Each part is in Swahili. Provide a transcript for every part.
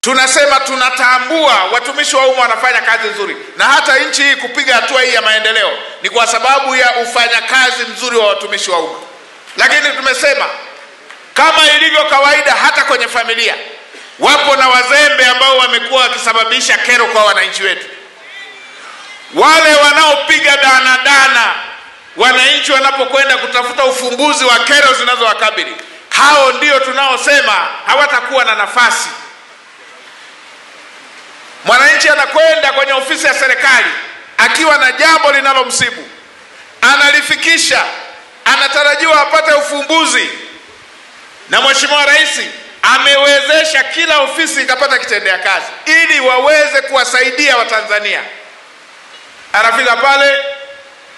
tunasema tunatambua watumishi wa umma wanafanya kazi nzuri, na hata nchi hii kupiga hatua hii ya maendeleo ni kwa sababu ya ufanyakazi mzuri wa watumishi wa umma. Lakini tumesema kama ilivyo kawaida, hata kwenye familia wapo na wazembe ambao wamekuwa wakisababisha kero kwa wananchi wetu. Wale wanaopiga dana wananchi wanapokwenda kutafuta ufumbuzi wa kero zinazowakabili, hao ndio tunaosema hawatakuwa na nafasi. Mwananchi anakwenda kwenye ofisi ya serikali akiwa na jambo linalomsibu, analifikisha, anatarajiwa apate ufumbuzi, na Mheshimiwa Rais amewezesha kila ofisi ikapata kitendea kazi ili waweze kuwasaidia Watanzania. Anafika pale,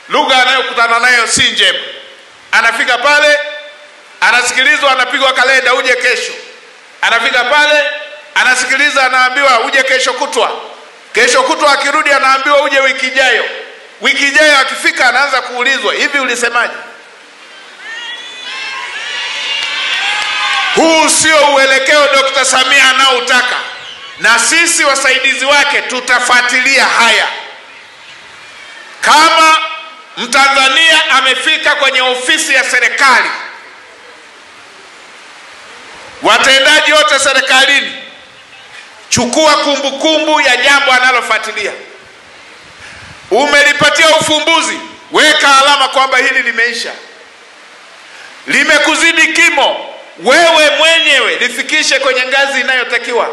lugha anayokutana nayo si njema. Anafika pale, anasikilizwa, anapigwa kalenda, uje kesho. Anafika pale, anasikiliza, anaambiwa uje kesho kutwa. Kesho kutwa akirudi anaambiwa uje wiki ijayo. Wiki ijayo akifika anaanza kuulizwa, hivi ulisemaje? Huu sio uelekeo Dr. Samia anaotaka, na sisi wasaidizi wake tutafuatilia haya. Kama Mtanzania amefika kwenye ofisi ya serikali, watendaji wote serikalini, chukua kumbukumbu ya jambo analofuatilia. Umelipatia ufumbuzi, weka alama kwamba hili limeisha. Limekuzidi kimo, wewe mwenyewe lifikishe kwenye ngazi inayotakiwa.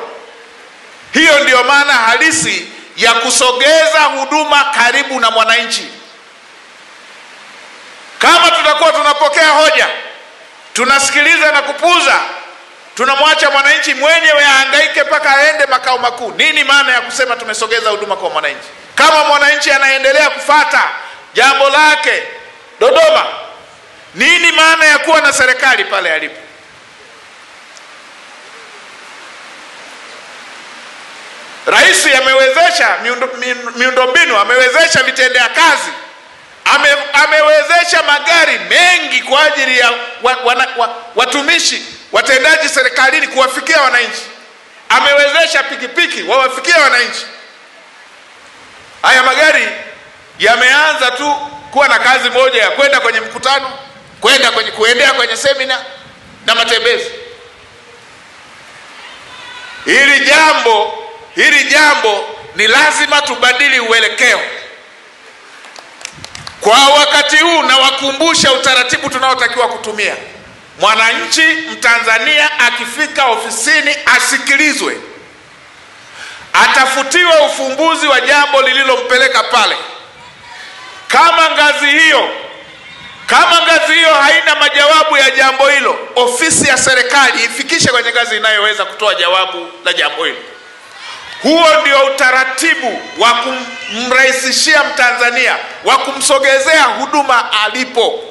Hiyo ndio maana halisi ya kusogeza huduma karibu na mwananchi. Kama tutakuwa tunapokea hoja, tunasikiliza na kupuuza, tunamwacha mwananchi mwenyewe ahangaike mpaka aende makao makuu. Nini maana ya kusema tumesogeza huduma kwa mwananchi? Kama mwananchi anaendelea kufata jambo lake Dodoma, nini maana ya kuwa na serikali pale alipo? Rais amewezesha miundombinu, amewezesha vitendea kazi, amewezesha magari mengi kwa ajili ya watumishi watendaji serikalini kuwafikia wananchi. Amewezesha pikipiki wawafikia wananchi. Haya magari yameanza tu kuwa na kazi moja ya kwenda kwenye mkutano, kuendea kwenye semina na matembezi. Hili jambo ni lazima tubadili uelekeo. Kwa wakati huu na wakumbusha utaratibu tunaotakiwa kutumia. Mwananchi Mtanzania akifika ofisini asikilizwe, atafutiwe ufumbuzi wa jambo lililompeleka pale. Kama ngazi hiyo haina majawabu ya jambo hilo, ofisi ya serikali ifikishe kwenye ngazi inayoweza kutoa jawabu la jambo hilo. Huo ndio utaratibu wa kumrahisishia Mtanzania, wa kumsogezea huduma alipo.